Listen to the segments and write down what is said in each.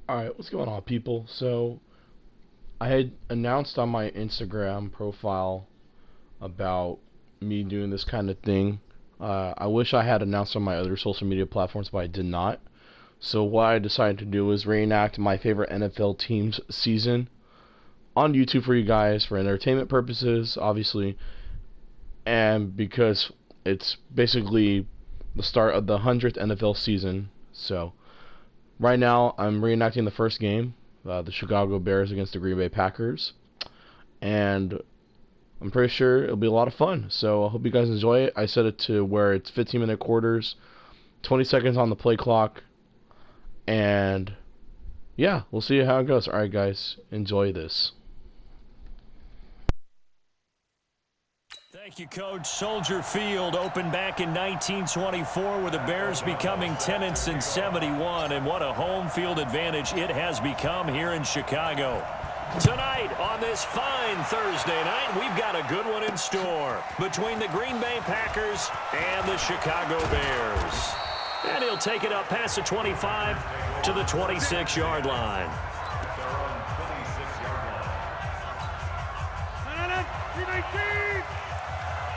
Alright, what's going on, people? So, I had announced on my Instagram profile about me doing this kind of thing. I wish I had announced on my other social media platforms, but I did not. So what I decided to do was reenact my favorite NFL team's season on YouTube for you guys for entertainment purposes, obviously, and because it's basically the start of the 100th NFL season. So right now I'm reenacting the first game, the Chicago Bears against the Green Bay Packers, and I'm pretty sure it'll be a lot of fun. So I hope you guys enjoy it. I set it to where it's 15-minute quarters, 20 seconds on the play clock, and yeah, we'll see how it goes. Alright guys, enjoy this. Thank you, Coach. Soldier Field opened back in 1924 with the Bears becoming tenants in 71, and what a home field advantage it has become here in Chicago. Tonight, on this fine Thursday night, we've got a good one in store between the Green Bay Packers and the Chicago Bears. And he'll take it up past the 25 to the 26-yard line.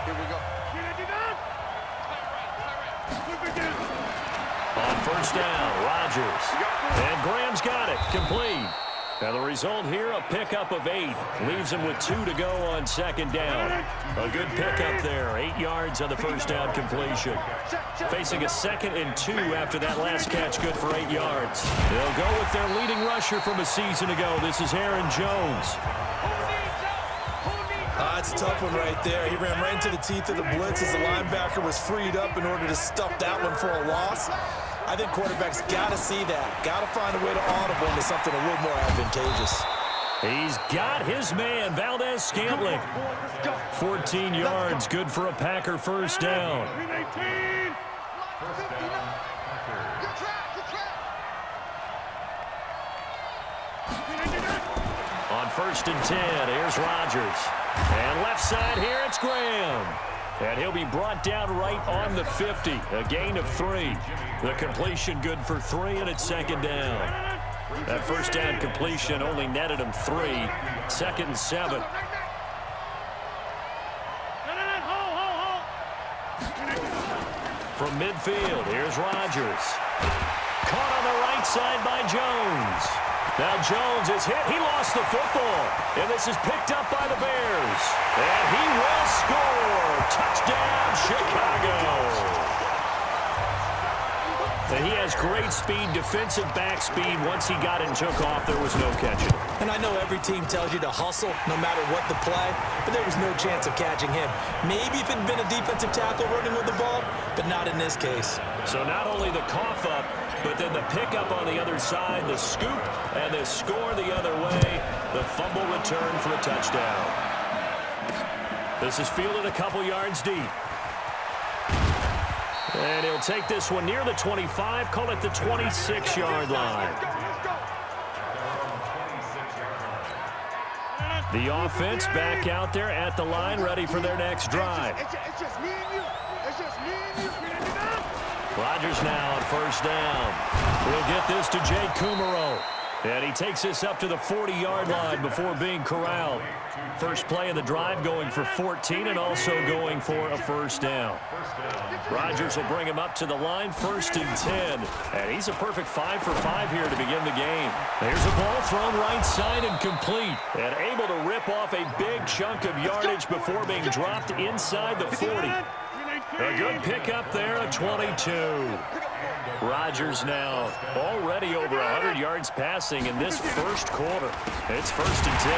Here we go. On first down, Rodgers. And Graham's got it. Complete. And the result here, a pickup of 8. Leaves him with 2 to go on second down. A good pickup there. 8 yards on the first down completion. Facing a 2nd and 2 after that last catch, good for 8 yards. They'll go with their leading rusher from a season ago. This is Aaron Jones. That's a tough one right there. He ran right into the teeth of the blitz as the linebacker was freed up in order to stuff that one for a loss. I think quarterbacks got to see that. Got to find a way to audible into something a little more advantageous. He's got his man, Valdez Scantling. 14 yards, good for a Packer first down. On first and 10, here's Rodgers. And left side here, it's Graham. And he'll be brought down right on the 50. A gain of 3. The completion good for 3, and it's second down. That first down completion only netted him 3. 2nd and 7. From midfield, here's Rodgers. Caught on the right side by Jones. Now Jones is hit. He lost the football. And this is picked up by the Bears. And he will score. Touchdown, Chicago. And he has great speed, defensive back speed. Once he got it and took off, there was no catching. And I know every team tells you to hustle no matter what the play, but there was no chance of catching him. Maybe if it had been a defensive tackle running with the ball, but not in this case. So not only the cough up, but then the pickup on the other side, the scoop, and the score the other way. The fumble return for a touchdown. This is fielded a couple yards deep. And he'll take this one near the 25, call it the 26-yard line. The offense back out there at the line, ready for their next drive. It's just me and you. It's just me and you. Rodgers now on first down. We'll get this to Jay Kumaro. And he takes this up to the 40-yard line before being corralled. First play of the drive going for 14 and also going for a first down. Rodgers will bring him up to the line, 1st and 10. And he's a perfect 5 for 5 here to begin the game. There's a ball thrown right side and complete. And able to rip off a big chunk of yardage before being dropped inside the 40. A good pickup there at 22. Rodgers now already over 100 yards passing in this first quarter. It's 1st and 10.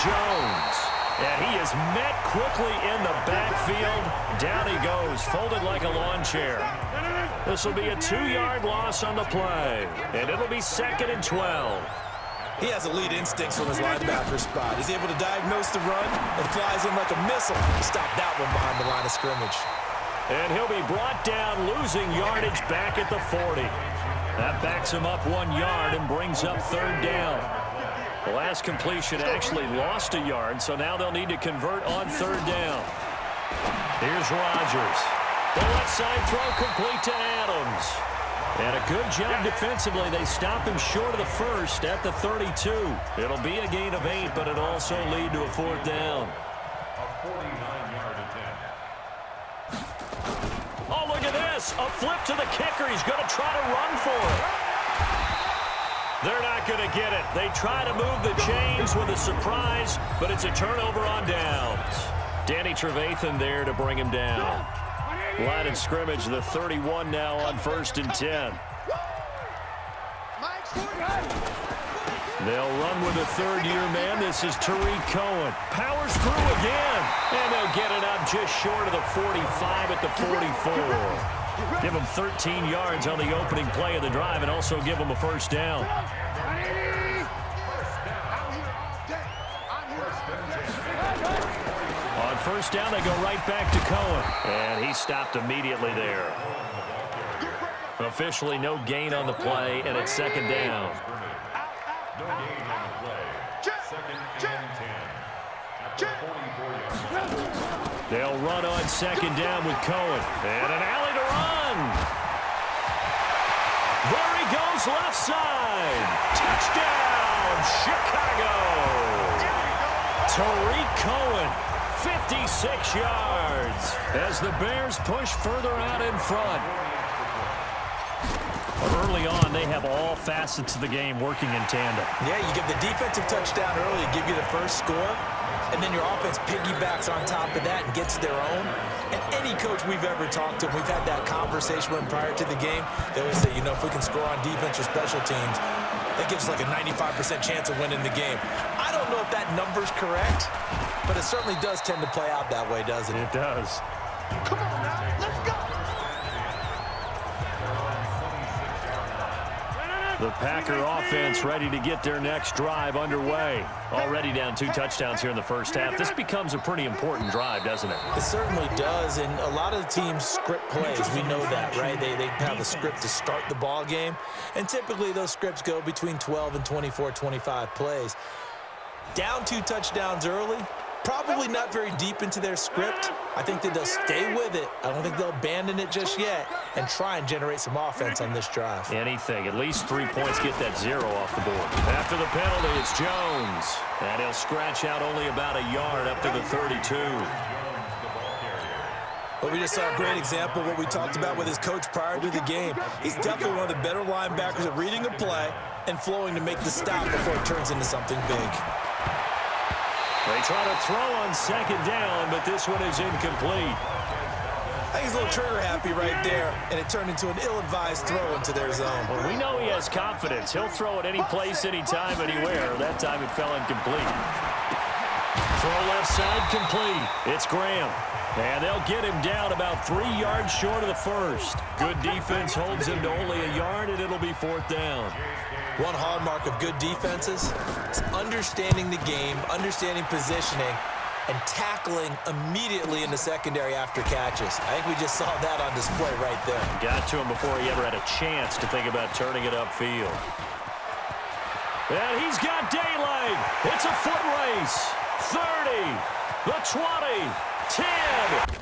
Jones. And he is met quickly in the backfield. Down he goes, folded like a lawn chair. This will be a 2-yard loss on the play. And it'll be 2nd and 12. He has elite instincts from his linebacker spot. He's able to diagnose the run and flies in like a missile to stop that one behind the line of scrimmage. And he'll be brought down, losing yardage back at the 40. That backs him up 1 yard and brings up 3rd down. The last completion actually lost a yard, so now they'll need to convert on 3rd down. Here's Rodgers. The left side throw complete to Adams. And a good job defensively. They stop him short of the first at the 32. It'll be a gain of 8, but it'll also lead to a 4th down. Oh, look at this. A flip to the kicker. He's going to try to run for it. They're not going to get it. They try to move the chains with a surprise, but it's a turnover on downs. Danny Trevathan there to bring him down. Line of scrimmage, the 31 now on 1st and 10. They'll run with a third-year man. This is Tariq Cohen. Powers through again. And they'll get it up just short of the 45 at the 44. Give them 13 yards on the opening play of the drive and also give them a 1st down. On 1st down, they go right back to Cohen. And he stopped immediately there. Officially no gain on the play, and it's 2nd down. They'll run on 2nd down with Cohen. And an alley to run. There he goes, left side. Touchdown, Chicago. Tariq Cohen, 56 yards. As the Bears push further out in front. Early on, they have all facets of the game working in tandem. Yeah, you give the defensive touchdown early, give you the first score, and then your offense piggybacks on top of that and gets their own. And any coach we've ever talked to, we've had that conversation with them prior to the game, they always say, you know, if we can score on defense or special teams, that gives like a 95% chance of winning the game. I don't know if that number's correct, but it certainly does tend to play out that way, doesn't it? It does. Come on now, let's go. The Packer offense ready to get their next drive underway. Already down 2 touchdowns here in the first half. This becomes a pretty important drive, doesn't it? It certainly does, and a lot of the teams script plays. We know that, right? They have a script to start the ball game, and typically those scripts go between 12 and 24, 25 plays. Down 2 touchdowns early, probably not very deep into their script. I think that they'll stay with it. I don't think they'll abandon it just yet and try and generate some offense on this drive. Anything. At least 3 points, get that 0 off the board. After the penalty, it's Jones. And he'll scratch out only about a yard up to the 32. But we just saw a great example of what we talked about with his coach prior to the game. He's definitely one of the better linebackers at reading a play and flowing to make the stop before it turns into something big. They try to throw on 2nd down, but this one is incomplete. I think he's a little trigger happy right there, and it turned into an ill-advised throw into their zone. Well, we know he has confidence. He'll throw it any place, anytime, anywhere. That time it fell incomplete. Throw left side complete. It's Graham. And they'll get him down about 3 yards short of the first. Good defense holds him to only a yard, and it'll be 4th down. One hallmark of good defenses is understanding the game, understanding positioning, and tackling immediately in the secondary after catches. I think we just saw that on display right there. Got to him before he ever had a chance to think about turning it upfield. And he's got daylight. It's a foot race. 30, the 20, 10.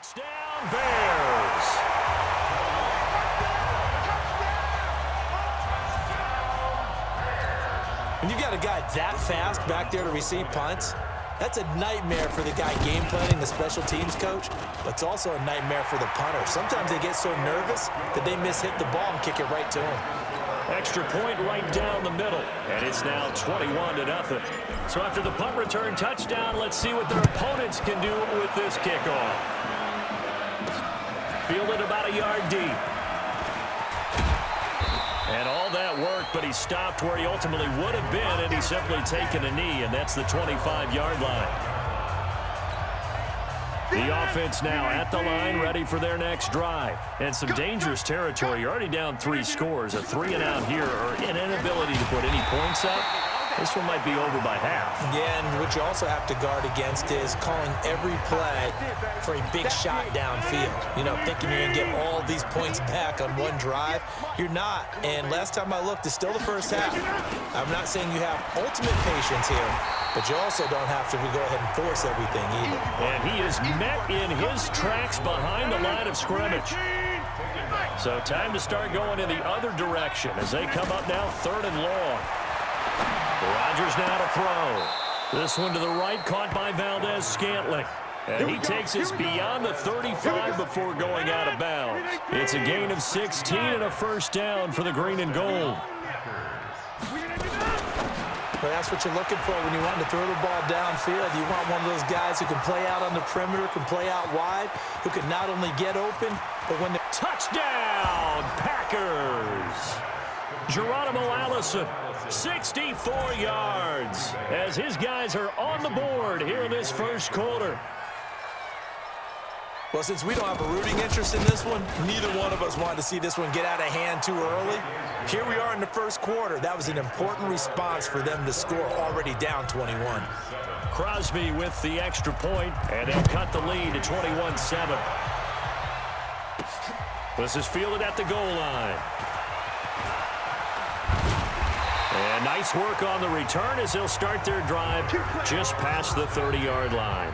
Touchdown, Bears. When you've got a guy that fast back there to receive punts, that's a nightmare for the guy game planning, the special teams coach, but it's also a nightmare for the punter. Sometimes they get so nervous that they miss-hit the ball and kick it right to him. Extra point right down the middle, and it's now 21-0. So after the punt return touchdown, let's see what their opponents can do with this kickoff. Fielded about a yard deep. And all that work, but he stopped where he ultimately would have been, and he's simply taken a knee, and that's the 25-yard line. The offense now at the line, ready for their next drive. And some dangerous territory. You're already down 3 scores. A 3-and-out here, or an inability to put any points up. This one might be over by half. Yeah, and what you also have to guard against is calling every play for a big shot downfield. You know, thinking you're going to get all these points back on one drive. You're not. And last time I looked, it's still the first half. I'm not saying you have ultimate patience here, but you also don't have to go ahead and force everything either. And he is met in his tracks behind the line of scrimmage. So time to start going in the other direction as they come up now 3rd and long. Rodgers now to throw. This one to the right, caught by Valdez-Scantling. And he takes us beyond the 35 before going out of bounds. It's a gain of 16 and a first down for the green and gold. Well, that's what you're looking for when you want to throw the ball downfield. You want one of those guys who can play out on the perimeter, can play out wide, who can not only get open, but when the touchdown, Packers. Geronimo Allison, 64 yards, as his guys are on the board here in this first quarter. Well, since we don't have a rooting interest in this one, neither one of us wanted to see this one get out of hand too early. Here we are in the first quarter. That was an important response for them to score already down 21. Crosby with the extra point, and they'll cut the lead to 21-7. This is fielded at the goal line. And nice work on the return as they'll start their drive just past the 30-yard line.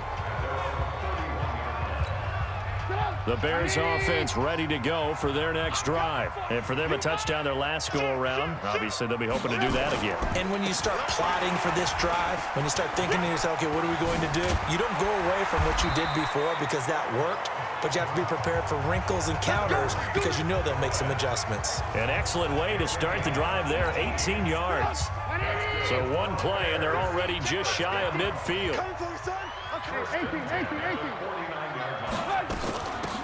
The Bears offense ready to go for their next drive. And for them, a touchdown their last go-around. Obviously, they'll be hoping to do that again. And when you start plotting for this drive, when you start thinking to yourself, okay, what are we going to do? You don't go away from what you did before because that worked, but you have to be prepared for wrinkles and counters because you know they'll make some adjustments. An excellent way to start the drive there, 18 yards. So one play, and they're already just shy of midfield.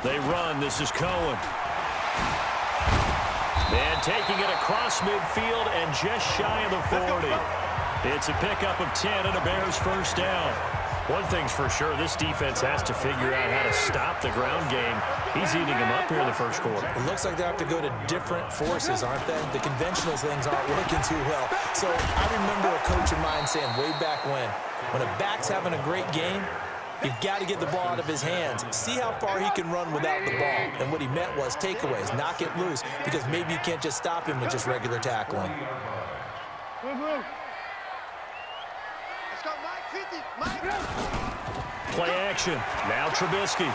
They run. This is Cohen. And taking it across midfield and just shy of the 40. It's a pickup of 10 and a Bears first down. One thing's for sure, this defense has to figure out how to stop the ground game. He's eating them up here in the first quarter. It looks like they have to go to different forces, aren't they? The conventional things aren't working too well. So I remember a coach of mine saying way back when a back's having a great game, you've got to get the ball out of his hands. See how far he can run without the ball. And what he meant was takeaways, knock it loose, because maybe you can't just stop him with just regular tackling. Play action. Now Trubisky.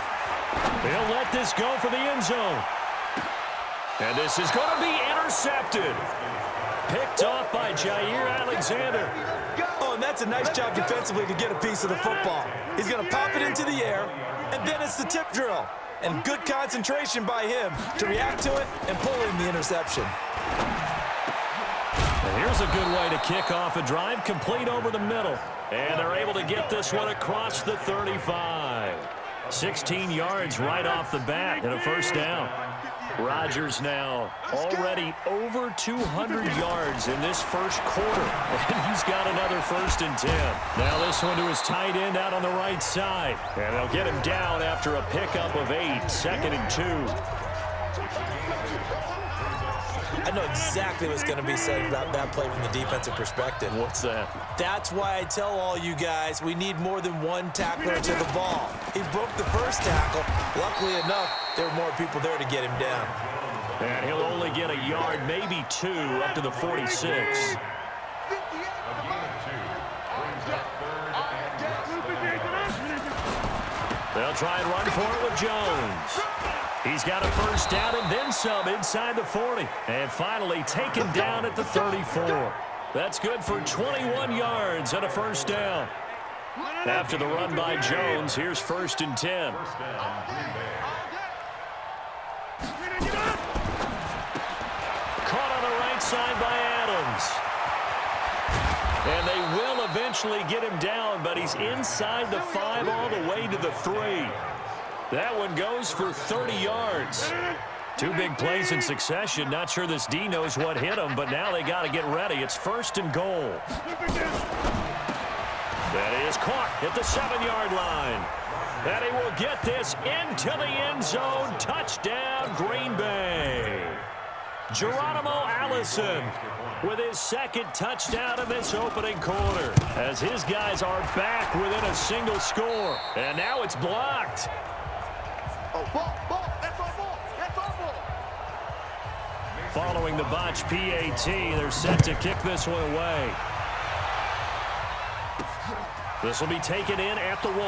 They'll let this go for the end zone. And this is going to be intercepted. Picked off by Jair Alexander. Oh, and that's a nice job defensively to get a piece of the football. He's going to pop it into the air, and then it's the tip drill. And good concentration by him to react to it and pull in the interception. And here's a good way to kick off a drive, complete over the middle. And they're able to get this one across the 35. 16 yards right off the bat and a first down. Rodgers now already over 200 yards in this first quarter. And he's got another 1st and 10. Now this one to his tight end out on the right side. And they'll get him down after a pickup of 8, 2nd and 2. I know exactly what's going to be said about that play from the defensive perspective. What's that? That's why I tell all you guys we need more than one tackler to the ball. He broke the first tackle. Luckily enough, there were more people there to get him down. And he'll only get a yard, maybe 2, up to the 46. They'll try and run for it with Jones. He's got a first down and then some inside the 40. And finally taken down at the 34. That's good for 21 yards and a first down. After the run by Jones, here's 1st and 10. Caught on the right side by Adams. And they will eventually get him down, but he's inside the 5 all the way to the 3. That one goes for 30 yards. 2 big plays in succession. Not sure this D knows what hit him, but now they got to get ready. It's 1st and goal. That is caught at the 7-yard line. And he will get this into the end zone. Touchdown, Green Bay. Geronimo Allison with his 2nd touchdown in this opening quarter, as his guys are back within a single score. And now it's blocked. Oh, ball. That's our ball. That's our ball. Following the botch PAT, they're set to kick this one away. This will be taken in at the 1.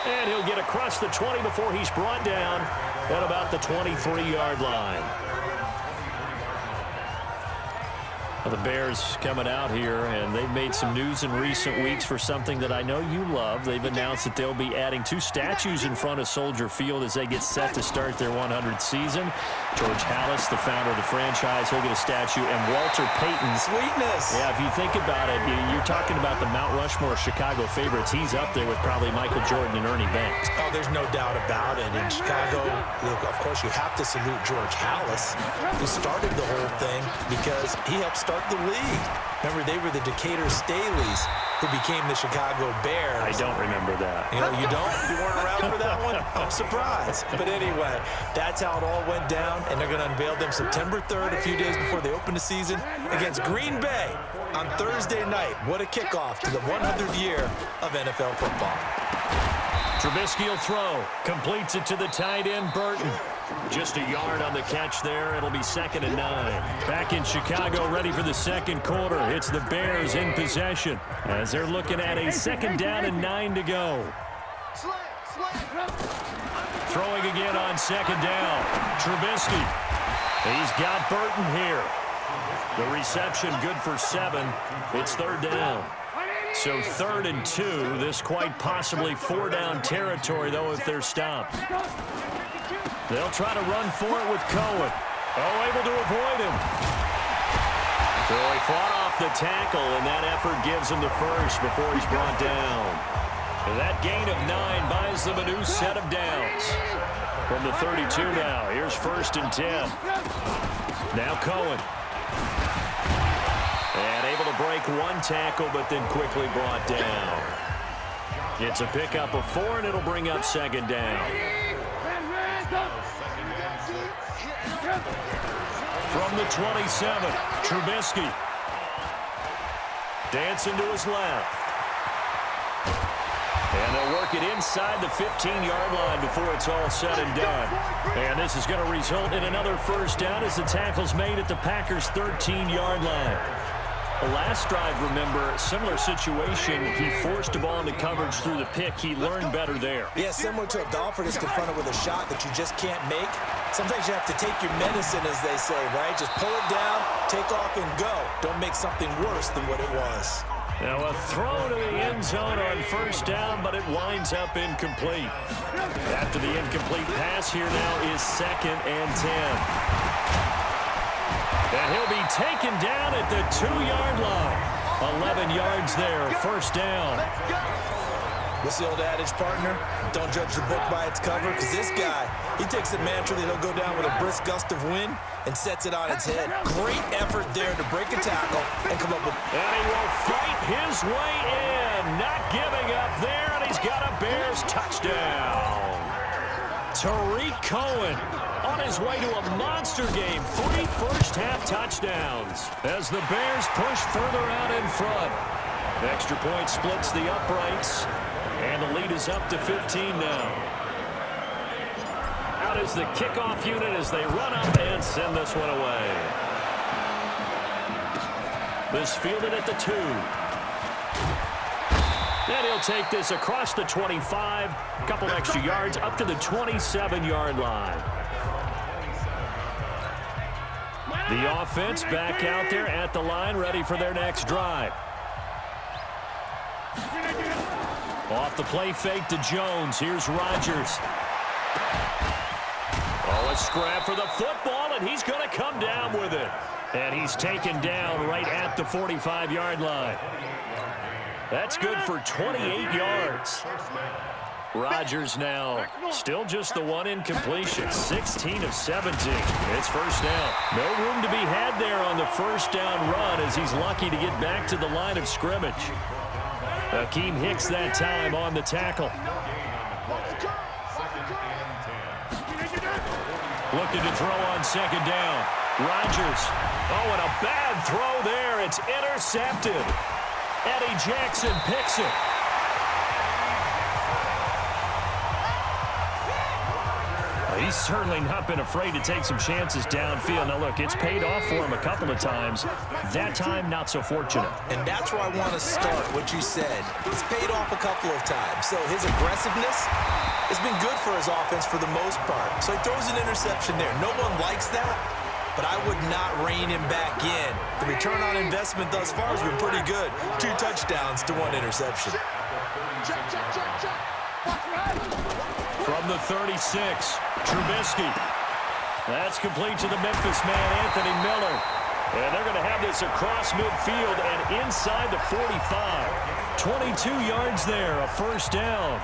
And he'll get across the 20 before he's brought down at about the 23-yard line. Well, the Bears coming out here, and they've made some news in recent weeks for something that I know you love. They've announced that they'll be adding 2 statues in front of Soldier Field as they get set to start their 100th season. George Halas, the founder of the franchise, he'll get a statue, and Walter Payton. Sweetness. Yeah, if you think about it, you're talking about the Mount Rushmore Chicago favorites. He's up there with probably Michael Jordan and Ernie Banks. Oh, there's no doubt about it. In Chicago, of course, you have to salute George Halas, who started the whole thing because he helped start the league. Remember, they were the Decatur Staleys who became the Chicago Bears. I don't remember that. You know, you don't? You weren't around for that one? I'm surprised. But anyway, that's how it all went down, and they're going to unveil them September 3rd, a few days before they open the season, against Green Bay on Thursday night. What a kickoff to the 100th year of NFL football. Trubisky will throw. Completes it to the tight end, Burton. Just a yard on the catch there. It'll be 2nd and 9. Back in Chicago, ready for the 2nd quarter. It's the Bears in possession as they're looking at a 2nd down and 9 to go. Throwing again on 2nd down. Trubisky. He's got Burton here. The reception good for 7. It's 3rd down. So 3rd and 2. This quite possibly 4-down territory, though, if they're stopped. They'll try to run for it with Cohen. Oh, able to avoid him. So he fought off the tackle, and that effort gives him the first before he's brought down. And that gain of 9 buys them a new set of downs. From the 32 now, here's 1st and 10. Now Cohen. And able to break 1 tackle, but then quickly brought down. It's a pickup of 4, and it'll bring up 2nd down. From the 27, Trubisky. Dancing to his left. And they'll work it inside the 15-yard line before it's all said and done. And this is going to result in another first down as the tackle's made at the Packers' 13-yard line. The last drive, remember, similar situation. He forced a ball into coverage through the pick. He learned better there. Yeah, similar to a golfer that's confronted with a shot that you just can't make. Sometimes you have to take your medicine, as they say, right? Just pull it down, take off, and go. Don't make something worse than what it was. Now a throw to the end zone on 1st down, but it winds up incomplete. After the incomplete pass, here now is 2nd and 10. And he'll be taken down at the 2-yard line. 11 yards there, 1st down. What's the old adage, partner? Don't judge the book by its cover, because this guy, he takes the mantra that he'll go down with a brisk gust of wind and sets it on its head. Great effort there to break a tackle and come up with... And he will fight his way in, not giving up there, and he's got a Bears touchdown. Tariq Cohen on his way to a monster game. 3 first-half touchdowns as the Bears push further out in front. Extra point splits the uprights, and the lead is up to 15 now. Out is the kickoff unit as they run up and send this one away. This fielded at the 2. And he'll take this across the 25, a couple extra yards up to the 27-yard line. The offense back out there at the line, ready for their next drive. Off the play fake to Jones. Here's Rodgers. Oh, a scrap for the football, and he's going to come down with it. And he's taken down right at the 45-yard line. That's good for 28 yards. Rodgers now still just the one incompletion, 16 of 17. It's first down. No room to be had there on the first down run as he's lucky to get back to the line of scrimmage. Akeem Hicks that time on the tackle. Looking to throw on second down. Rodgers. Oh, and a bad throw there. It's intercepted. Eddie Jackson picks it. He's certainly not been afraid to take some chances downfield. Now, look, it's paid off for him a couple of times. That time, not so fortunate. And that's where I want to start, what you said. It's paid off a couple of times. So his aggressiveness has been good for his offense for the most part. So he throws an interception there. No one likes that, but I would not rein him back in. The return on investment thus far has been pretty good. 2 touchdowns to 1 interception. From the 36, Trubisky. That's complete to the Memphis man, Anthony Miller. And they're going to have this across midfield and inside the 45. 22 yards there, a first down.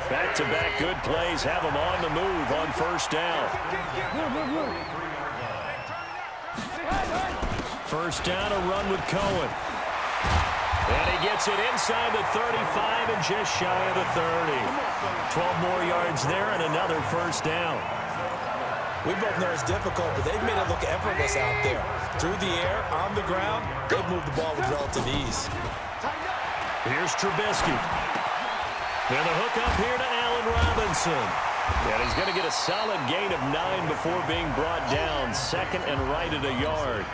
Back-to-back good plays have them on the move on first down. First down, a run with Cohen. And he gets it inside the 35 and just shy of the 30. 12 more yards there and another first down. We both know it's difficult, but they've made it look effortless out there. Through the air, on the ground, they've moved the ball with relative ease. Here's Trubisky. And the hook up here to Allen Robinson. And he's going to get a solid gain of 9 before being brought down. Second and right at a yard.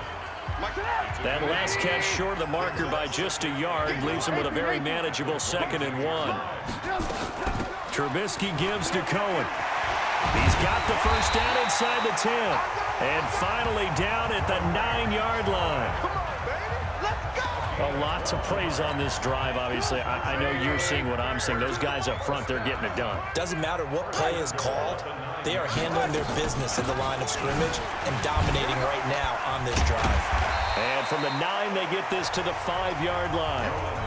That last catch short of the marker by just a yard leaves him with a very manageable 2nd and 1. Trubisky gives to Cohen. He's got the first down inside the 10. And finally down at the 9-yard line. A lot to praise on this drive, obviously. I know you're seeing what I'm seeing. Those guys up front, they're getting it done. Doesn't matter what play is called. They are handling their business in the line of scrimmage and dominating right now on this drive. And from the 9, they get this to the 5-yard line.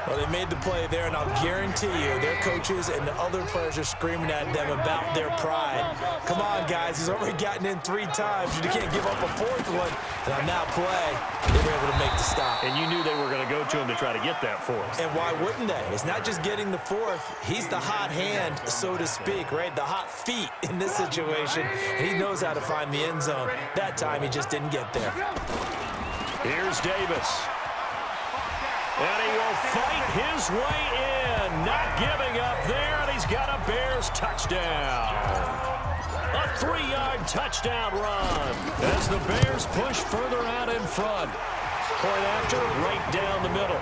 Well, they made the play there, and I'll guarantee you their coaches and the other players are screaming at them about their pride. Come on, guys. He's already gotten in 3 times. You can't give up a 4th one. And on that play, they were able to make the stop. And you knew they were going to go to him to try to get that 4th. And why wouldn't they? It's not just getting the 4th. He's the hot hand, so to speak, right? The hot feet in this situation. And he knows how to find the end zone. That time, he just didn't get there. Here's Davis. And he will fight his way in. Not giving up there, and he's got a Bears touchdown. A 3-yard touchdown run as the Bears push further out in front. Point after, right down the middle.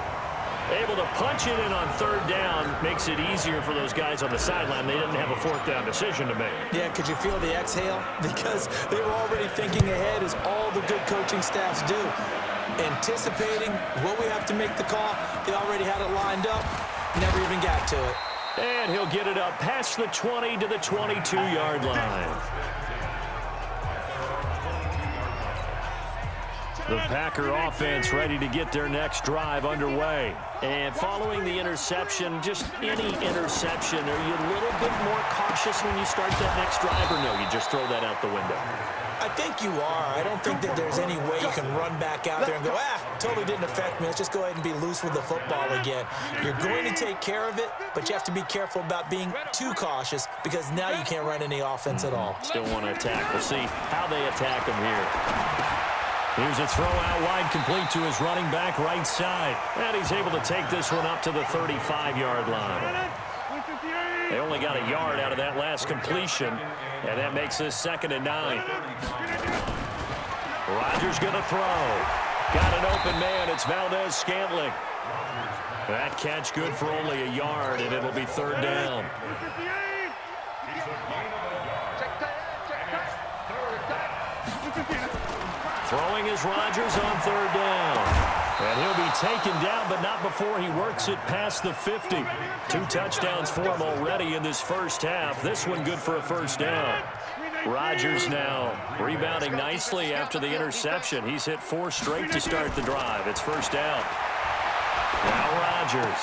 Able to punch it in on 3rd down makes it easier for those guys on the sideline. They didn't have a 4th down decision to make. Yeah, could you feel the exhale? Because they were already thinking ahead, as all the good coaching staffs do. Anticipating what we have to make the call. They already had it lined up. Never even got to it. And he'll get it up past the 20 to the 22-yard line. The Packer offense ready to get their next drive underway. And following the interception, just any interception, are you a little bit more cautious when you start that next drive, or no, you just throw that out the window? I think you are. I don't think that there's any way you can run back out there and go, totally didn't affect me. Let's just go ahead and be loose with the football again. You're going to take care of it, but you have to be careful about being too cautious because now you can't run any offense at all. Still want to attack. We'll see how they attack him here. Here's a throw out wide, complete to his running back right side. And he's able to take this one up to the 35-yard line. They only got a yard out of that last completion, and that makes this 2nd and 9. Rodgers going to throw. Got an open man. It's Valdez-Scantling. That catch good for only a yard, and it'll be third down. Throwing is Rodgers on third down. And he'll be taken down, but not before he works it past the 50. 2 touchdowns for him already in this first half. This one good for a first down. Rodgers now rebounding nicely after the interception. He's hit 4 straight to start the drive. It's first down. Now Rodgers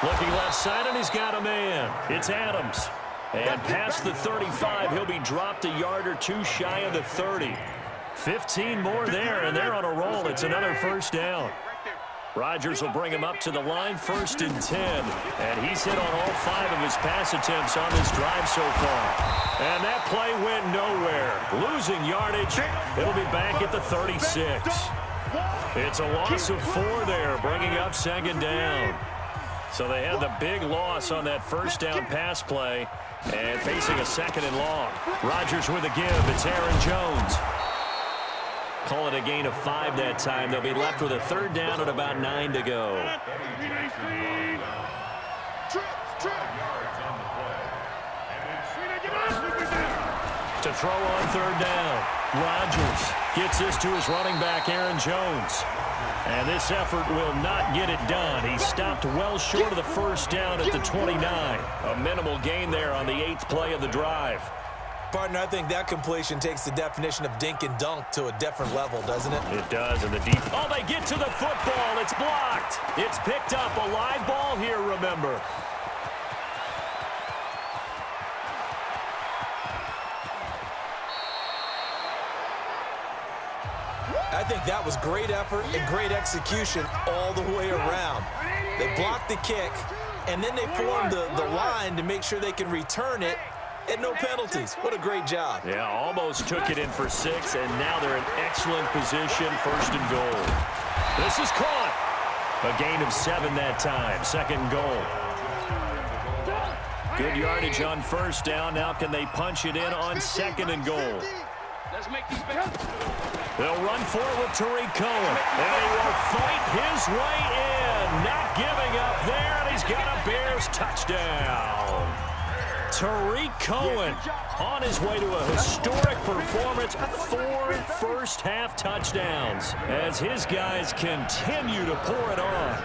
looking left side, and he's got a man. It's Adams. And past the 35, he'll be dropped a yard or 2 shy of the 30. 15 more there, and they're on a roll. It's another first down. Rodgers will bring him up to the line, 1st and 10. And he's hit on all 5 of his pass attempts on this drive so far. And that play went nowhere. Losing yardage. It'll be back at the 36. It's a loss of 4 there, bringing up 2nd down. So they had the big loss on that first down pass play and facing a 2nd and long. Rodgers with a give. It's Aaron Jones. Call it a gain of 5 that time. They'll be left with a 3rd down and about 9 to go. To throw on 3rd down. Rodgers gets this to his running back, Aaron Jones. And this effort will not get it done. He stopped well short of the first down at the 29. A minimal gain there on the 8th play of the drive. Partner, I think that completion takes the definition of dink and dunk to a different level, doesn't it? It does, and the deep. Oh, they get to the football. It's blocked. It's picked up. A live ball here, remember. I think that was great effort and great execution all the way around. They blocked the kick, and then they formed the line to make sure they can return it. And no penalties. What a great job. Yeah, almost took it in for 6, and now they're in excellent position, 1st and goal. This is caught. A gain of 7 that time, 2nd and goal. Good yardage on 1st down. Now can they punch it in on 2nd and goal? They'll run forward with Tariq Cohen, and he will fight his way in. Not giving up there, and he's got a Bears touchdown. Tariq Cohen on his way to a historic performance, 4 first-half touchdowns as his guys continue to pour it on.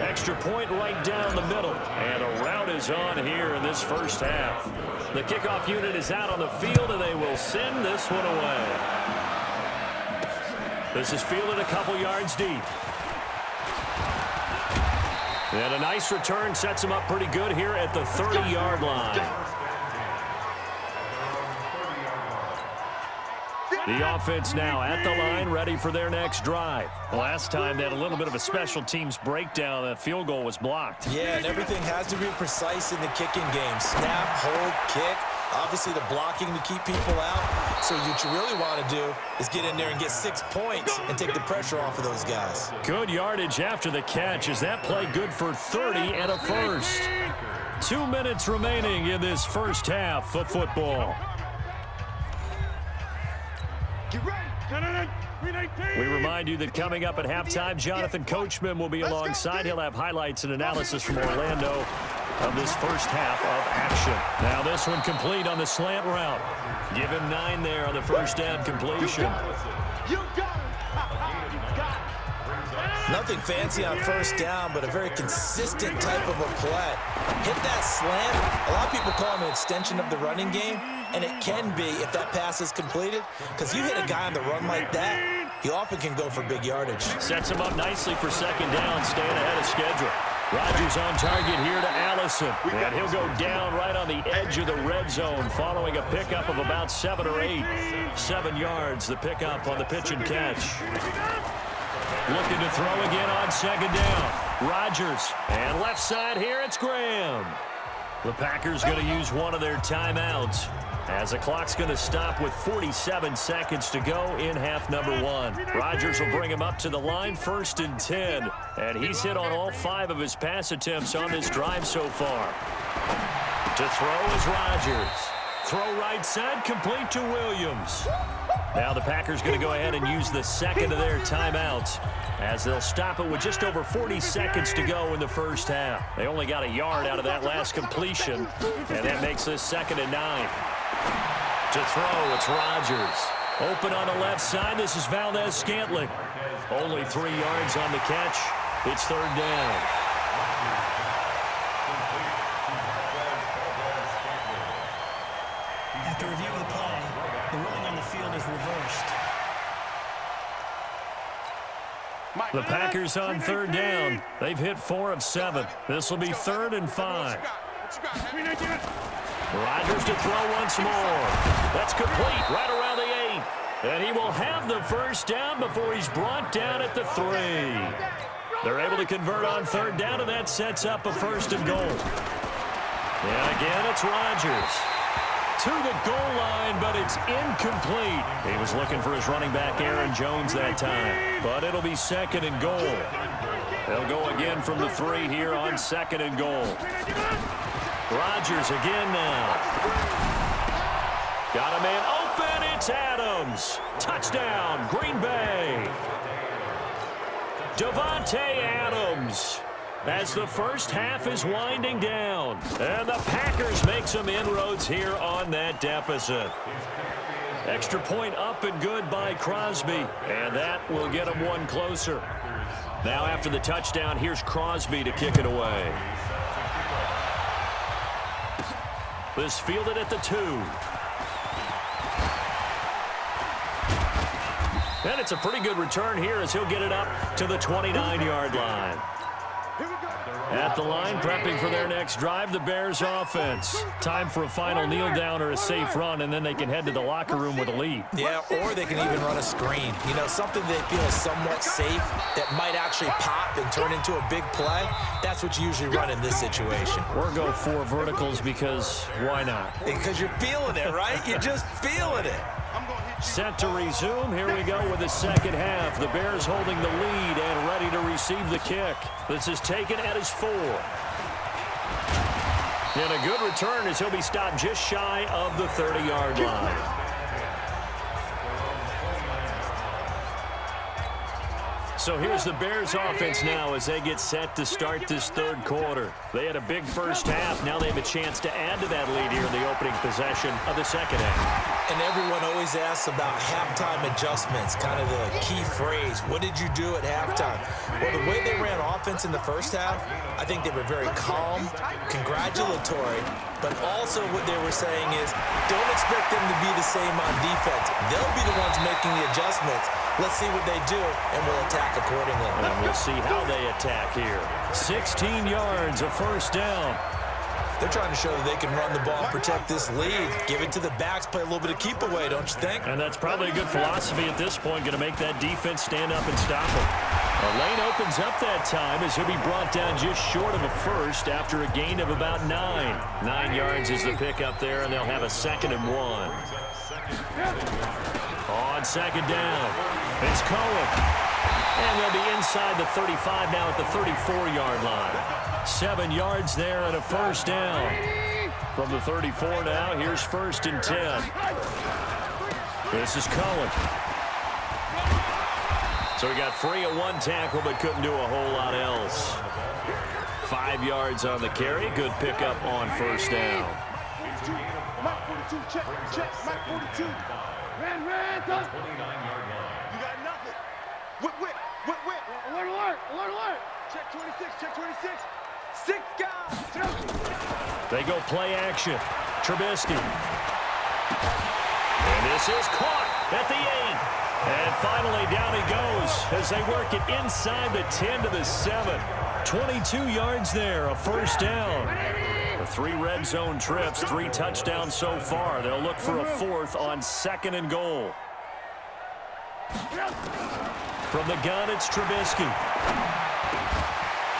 Extra point right down the middle, and a rout is on here in this first half. The kickoff unit is out on the field, and they will send this one away. This is fielded a couple yards deep. And a nice return sets him up pretty good here at the 30-yard line. The offense now at the line, ready for their next drive. Last time they had a little bit of a special teams breakdown. That field goal was blocked. Yeah, and everything has to be precise in the kicking game. Snap, hold, kick. Obviously, the blocking to keep people out. So what you really want to do is get in there and get 6 points and take the pressure off of those guys. Good yardage after the catch. Is that play good for 30 and a first? 2 minutes remaining in this first half of football. We remind you that coming up at halftime, Jonathan Coachman will be alongside. He'll have highlights and analysis from Orlando of this first half of action. Now this one complete on the slant route. Give him 9 there on the first down completion. Nothing fancy on first down, but a very consistent type of a play. Hit that slant. A lot of people call him an extension of the running game, and it can be if that pass is completed, because you hit a guy on the run like that, he often can go for big yardage. Sets him up nicely for second down, staying ahead of schedule. Rodgers on target here to Allison, and he'll go down right on the edge of the red zone following a pickup of about 7 or 8. 7 yards, the pickup on the pitch and catch. Looking to throw again on second down. Rodgers, and left side here, it's Graham. The Packers going to use one of their timeouts as the clock's going to stop with 47 seconds to go in half number 1. Rodgers will bring him up to the line, 1st and 10, and he's hit on all 5 of his pass attempts on this drive so far. To throw is Rodgers. Throw right side, complete to Williams. Now the Packers going to go ahead and use the second of their timeouts as they'll stop it with just over 40 seconds to go in the first half. They only got a yard out of that last completion, and that makes this 2nd and 9. To throw, it's Rodgers. Open on the left side, this is Valdez-Scantling. Only 3 yards on the catch. It's 3rd down. After review of the play, the ruling on the field is reversed. The Packers on 3rd down. They've hit 4 of 7. This will be 3rd and 5. Rodgers to throw once more. That's complete right around the 8. And he will have the first down before he's brought down at the 3. They're able to convert on 3rd down, and that sets up a 1st and goal. And again, it's Rodgers to the goal line, but it's incomplete. He was looking for his running back, Aaron Jones, that time. But it'll be 2nd and goal. They'll go again from the 3 here on 2nd and goal. Rodgers again now. Got a man open. It's Adams. Touchdown, Green Bay. Davante Adams as the first half is winding down. And the Packers make some inroads here on that deficit. Extra point up and good by Crosby. And that will get him one closer. Now after the touchdown, here's Crosby to kick it away. This fielded at the 2. And it's a pretty good return here as he'll get it up to the 29-yard line. At the line, prepping for their next drive, the Bears offense. Time for a final kneel down or a safe run, and then they can head to the locker room with a lead. Yeah, or they can even run a screen. You know, something they feel is somewhat safe that might actually pop and turn into a big play. That's what you usually run in this situation. Or go 4 verticals because why not? Because you're feeling it, right? You're just feeling it. Set to resume. Here we go with the second half. The Bears holding the lead and ready to receive the kick. This is taken at his 4. And a good return as he'll be stopped just shy of the 30-yard line. So here's the Bears offense now as they get set to start this 3rd quarter. They had a big first half. Now they have a chance to add to that lead here in the opening possession of the 2nd half. And everyone always asks about halftime adjustments, kind of the key phrase. What did you do at halftime? Well, the way they ran offense in the first half, I think they were very calm, congratulatory, but also what they were saying is don't expect them to be the same on defense. They'll be the ones making the adjustments. Let's see what they do, and we'll attack accordingly. And we'll see how they attack here. 16 yards, a first down. They're trying to show that they can run the ball and protect this lead. Give it to the backs, play a little bit of keep away, don't you think? And that's probably a good philosophy at this point, going to make that defense stand up and stop him. A lane opens up that time as he'll be brought down just short of a first after a gain of about 9. 9 yards is the pickup there, and they'll have a 2nd and 1. On 2nd down, it's Cohen. And they'll be inside the 35 now at the 34-yard line. 7 yards there and a first down. From the 34 now, here's 1st and 10. This is Cohen. So he got free of 1 tackle but couldn't do a whole lot else. 5 yards on the carry. Good pickup on first down. Mike 42, check, Mike 42. Ran, done. You got nothing. Whip. Alert. Check 26. 6 guys. They go play action. Trubisky. And this is caught at the 8. And finally down he goes as they work it inside the 10 to the 7. 22 yards there, a first down. The 3 red zone trips, 3 touchdowns so far. They'll look for a 4th on 2nd and goal. From the gun, it's Trubisky.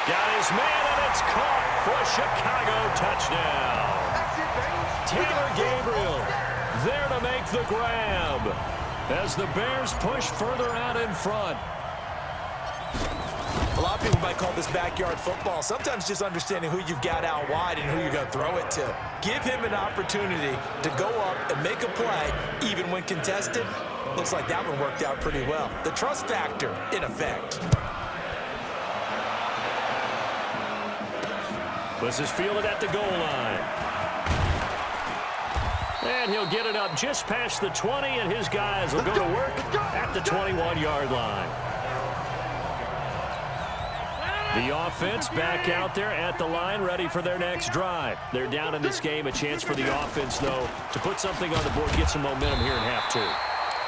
Got his man, and it's caught for a Chicago touchdown. Taylor Gabriel there to make the grab as the Bears push further out in front. A lot of people might call this backyard football. Sometimes just understanding who you've got out wide and who you're going to throw it to. Give him an opportunity to go up and make a play, even when contested. Looks like that one worked out pretty well. The trust factor in effect. This is fielded at the goal line. And he'll get it up just past the 20, and his guys will go to work at the 21-yard line. The offense back out there at the line, ready for their next drive. They're down in this game. A chance for the offense, though, to put something on the board, get some momentum here in half two.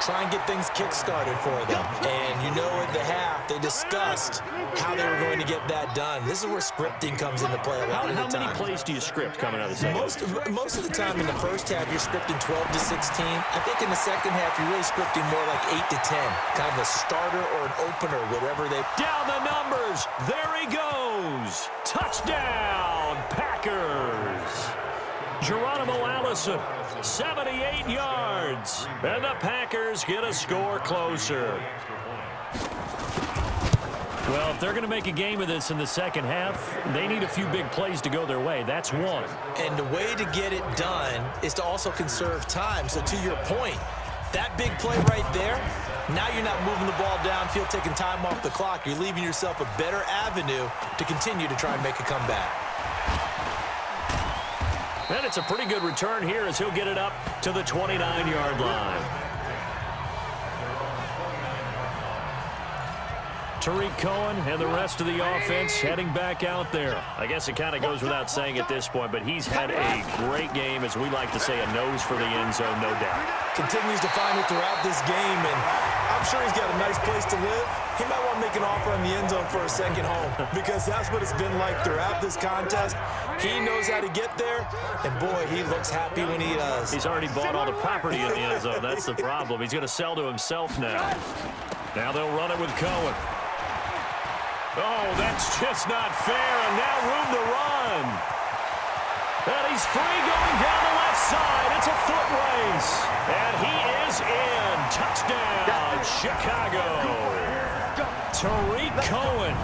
Try and get things kick-started for them. And you know at the half, they discussed how they were going to get that done. This is where scripting comes into play a lot of the time. How many plays do you script coming out of the second? Most of the time in the first half, you're scripting 12 to 16. I think in the second half, you're really scripting more like 8 to 10. Kind of a starter or an opener, whatever they... Down the numbers. There he goes. Touchdown, Packers. Geronimo Allison, 78 yards. And the Packers get a score closer. Well, if they're going to make a game of this in the second half, they need a few big plays to go their way. That's one. And the way to get it done is to also conserve time. So to your point, that big play right there, now you're not moving the ball downfield, taking time off the clock. You're leaving yourself a better avenue to continue to try and make a comeback. And it's a pretty good return here as he'll get it up to the 29-yard line. Tariq Cohen and the rest of the offense heading back out there. I guess it kind of goes without saying at this point, but he's had a great game, as we like to say, a nose for the end zone, no doubt. Continues to find it throughout this game, and I'm sure he's got a nice place to live. He might want to make an offer on the end zone for a second home, because that's what it's been like throughout this contest. He knows how to get there, and boy, he looks happy when he does. He's already bought all the property in the end zone. That's the problem. He's going to sell to himself now. Now they'll run it with Cohen. Oh, that's just not fair, and now room to run. And he's free going down the left side. It's a foot race. And he is in. Touchdown, Chicago. Tariq Cohen,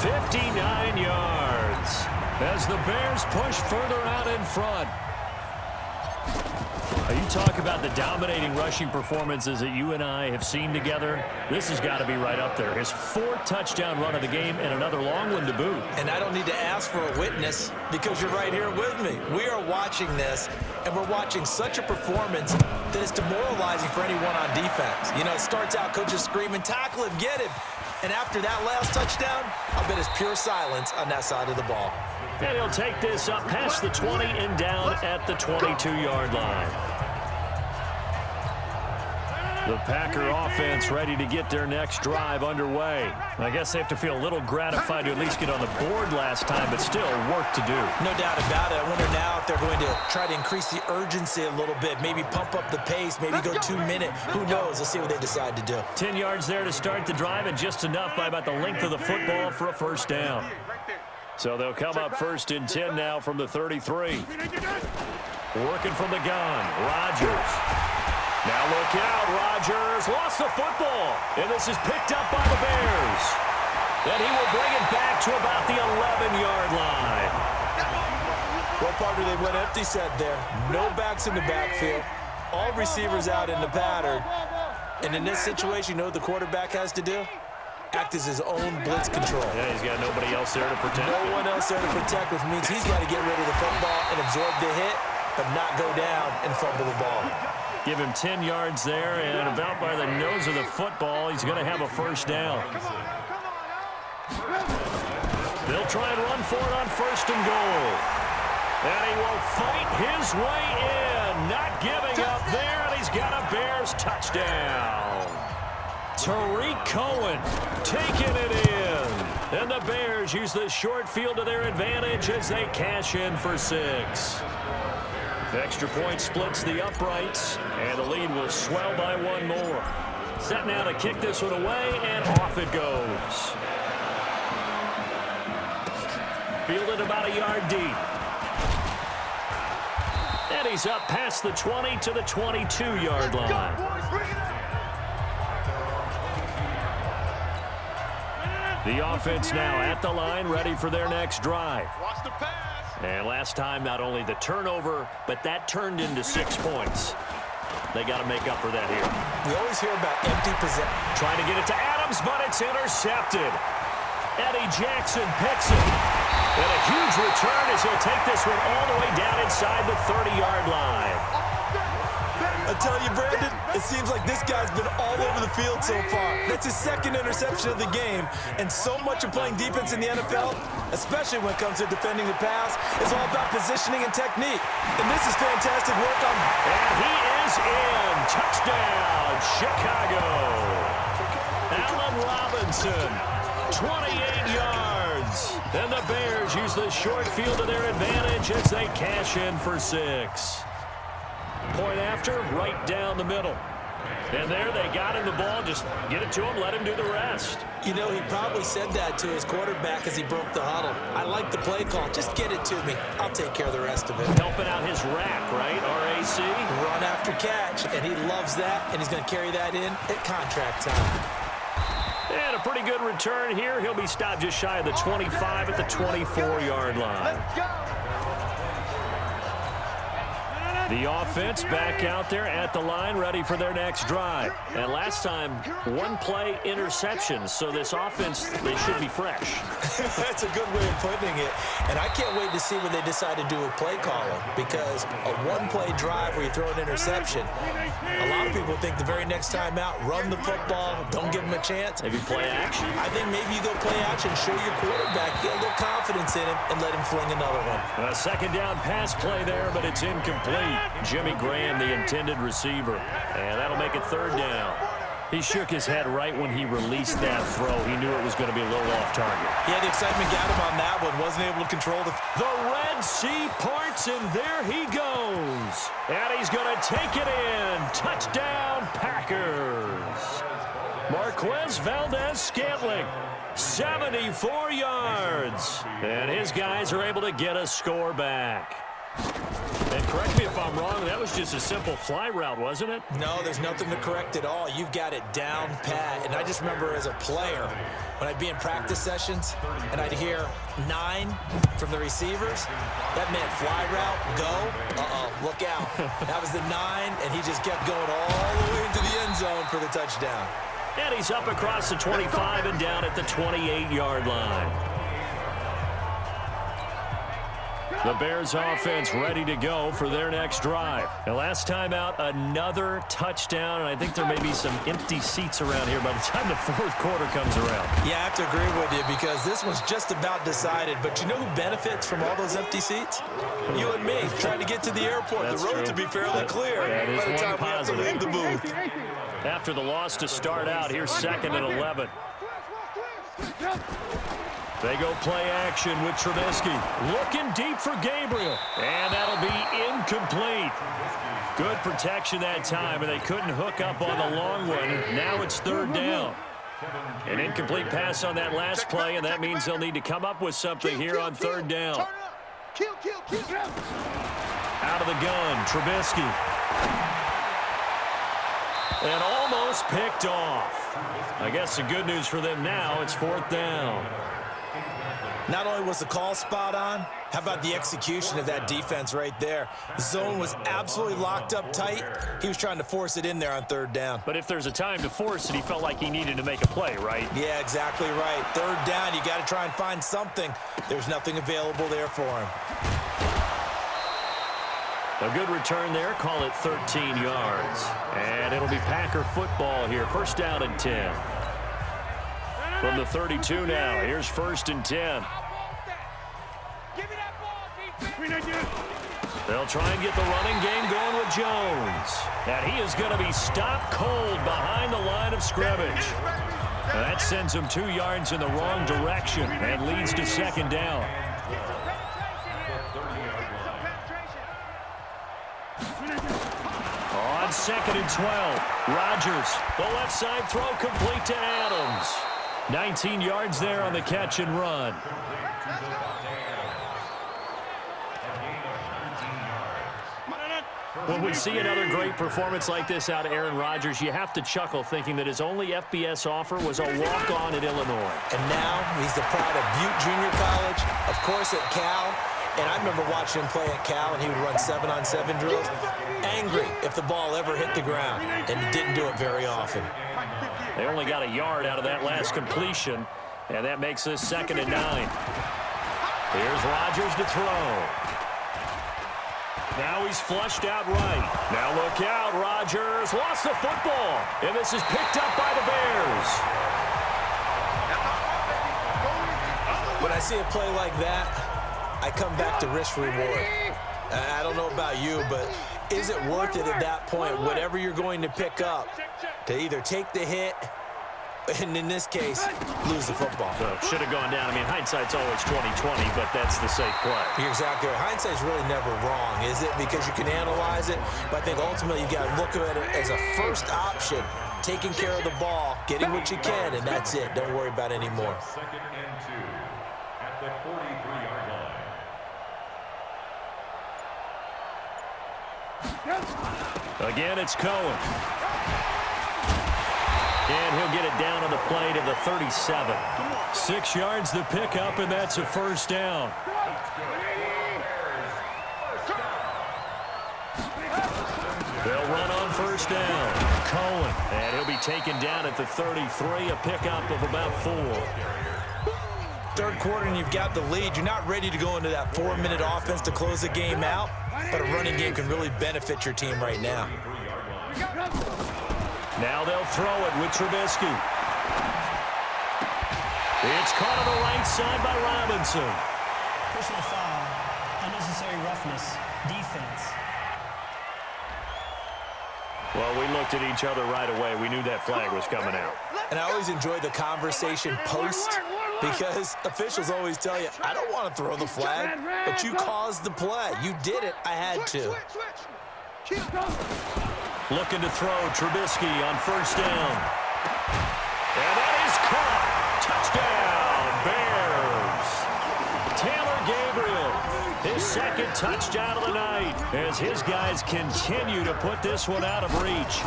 59 yards. As the Bears push further out in front. You talk about the dominating rushing performances that you and I have seen together. This has got to be right up there. His 4th touchdown run of the game and another long one to boot. And I don't need to ask for a witness because you're right here with me. We are watching this, and we're watching such a performance that is demoralizing for anyone on defense. You know, it starts out coaches screaming, tackle him, get him. And after that last touchdown, I bet it's pure silence on that side of the ball. And he'll take this up past the 20 and down at the 22-yard line. The Packer offense ready to get their next drive underway. I guess they have to feel a little gratified to at least get on the board last time, but still work to do. No doubt about it. I wonder now if they're going to try to increase the urgency a little bit, maybe pump up the pace, maybe go 2 minute. Who knows? Let's see what they decide to do. 10 yards there to start the drive, and just enough by about the length of the football for a first down. So they'll come up 1st and 10 now from the 33. Working from the gun, Rodgers. Now look out, Rodgers lost the football, and this is picked up by the Bears. And he will bring it back to about the 11-yard line. Well, partner, they went empty set there. No backs in the backfield. All receivers out in the pattern. And in this situation, you know what the quarterback has to do? Act as his own blitz control. Yeah, he's got nobody else there to protect. No one else there to protect, which means he's got to get rid of the football and absorb the hit, but not go down and fumble the ball. Give him 10 yards there, and about by the nose of the football, he's going to have a first down. They'll try and run for it on 1st and goal. And he will fight his way in, not giving up there, and he's got a Bears touchdown. Tariq Cohen taking it in. And the Bears use the short field to their advantage as they cash in for 6. The extra point splits the uprights, and the lead will swell by 1 more. Set now to kick this one away, and off it goes. Fielded about a yard deep. And he's up past the 20 to the 22-yard line. The offense now at the line, ready for their next drive. Watch the pass. And last time, not only the turnover, but that turned into 6 points. They got to make up for that here. We always hear about empty possession. Trying to get it to Adams, but it's intercepted. Eddie Jackson picks it. And a huge return as he'll take this one all the way down inside the 30-yard line. I tell you, Brandon, it seems like this guy's been all over the field so far. That's his second interception of the game, and so much of playing defense in the NFL, especially when it comes to defending the pass, is all about positioning and technique. And this is fantastic work on... And he is in. Touchdown, Chicago. Allen Robinson, 28 yards. And the Bears use the short field to their advantage as they cash in for 6. Point after, right down the middle. And there they got him the ball. Just get it to him, let him do the rest. You know, he probably said that to his quarterback as he broke the huddle. I like the play call. Just get it to me. I'll take care of the rest of it. Helping out his rack, right? RAC. Run after catch, and he loves that, and he's going to carry that in at contract time. And a pretty good return here. He'll be stopped just shy of the 25 at the 24-yard line. Let's go. The offense back out there at the line, ready for their next drive. And last time, one play interception. So this offense, they should be fresh. That's a good way of putting it. And I can't wait to see what they decide to do with play calling, because a one-play drive where you throw an interception, a lot of people think the very next time out, run the football, don't give them a chance. Maybe play action. I think maybe you go play action, show your quarterback, get a little confidence in him, and let him fling another one. A second down pass play there, but it's incomplete. Jimmy Graham, the intended receiver. And that'll make it third down. He shook his head right when he released that throw. He knew it was going to be a little off target. Yeah, the excitement got him on that one. Wasn't able to control the Red Sea parts, and there he goes. And he's going to take it in. Touchdown, Packers. Marquez Valdez-Scantling, 74 yards. And his guys are able to get a score back. And correct me if I'm wrong, that was just a simple fly route, wasn't it? No, there's nothing to correct at all. You've got it down pat. And I just remember as a player, when I'd be in practice sessions and I'd hear 9 from the receivers, that meant fly route, go, look out. That was the 9, and he just kept going all the way into the end zone for the touchdown. And he's up across the 25 and down at the 28-yard line. The Bears offense ready to go for their next drive. And last time out, another touchdown, and I think there may be some empty seats around here by the time the fourth quarter comes around. Yeah, I have to agree with you, because this one's just about decided. But you know who benefits from all those empty seats? You and me, trying to get to the airport. That's the road true. to be fairly clear by the time we have to leave the booth. After the loss to start out, here's 2nd and 11. They go play action with Trubisky. Looking deep for Gabriel. And that'll be incomplete. Good protection that time, and they couldn't hook up on the long one. Now it's third down. An incomplete pass on that last play, and that means they'll need to come up with something here on third down. Out of the gun, Trubisky. And almost picked off. I guess the good news for them now, it's fourth down. Not only was the call spot on, how about the execution of that defense right there? The zone was absolutely locked up tight. He was trying to force it in there on third down. But if there's a time to force it, he felt like he needed to make a play, right? Yeah, exactly right. Third down, you got to try and find something. There's nothing available there for him. A good return there, call it 13 yards. And it'll be Packer football here, first down and 10. From the 32 now, here's 1st and 10. They'll try and get the running game going with Jones. And he is going to be stopped cold behind the line of scrimmage. And that sends him 2 yards in the wrong direction and leads to 2nd down. On 2nd and 12, Rodgers, the left side throw complete to Adams. 19 yards there on the catch and run. When we see another great performance like this out of Aaron Rodgers, you have to chuckle thinking that his only FBS offer was a walk-on at Illinois. And now he's the pride of Butte Junior College, of course at Cal, And I remember watching him play at Cal, and he would run 7-on-7 drills. Angry if the ball ever hit the ground, and he didn't do it very often. They only got a yard out of that last completion, and that makes this 2nd and 9. Here's Rodgers to throw. Now he's flushed out right. Now look out, Rodgers lost the football, and this is picked up by the Bears. When I see a play like that, I come back to risk reward. I don't know about you, but is it worth it at that point, whatever you're going to pick up, to either take the hit, and in this case, lose the football? So should have gone down. I mean, hindsight's always 20/20, but that's the safe play. You're exactly right. Hindsight's really never wrong, is it? Because you can analyze it, but I think ultimately you got to look at it as a first option, taking care of the ball, getting what you can, and that's it. Don't worry about any more. 2nd and 2 at the 43-yard line. Again, it's Cohen. And he'll get it down on the play to the 37. 6 yards the pickup, and that's a 1st down. They'll run on 1st down. Cohen, and he'll be taken down at the 33, a pickup of about 4. Third quarter and you've got the lead. You're not ready to go into that 4-minute offense to close the game out, but a running game can really benefit your team right now. Now they'll throw it with Trubisky. It's caught on the right side by Robinson. Personal foul, unnecessary roughness, defense. Well, we looked at each other right away. We knew that flag was coming out. And I always enjoy the conversation post, because officials always tell you, I don't want to throw the flag, but you caused the play. You did it. I had to. Looking to throw Trubisky on 1st down. And that is caught. Touchdown, Bears. Taylor Gabriel, his 2nd touchdown of the night, as his guys continue to put this one out of reach.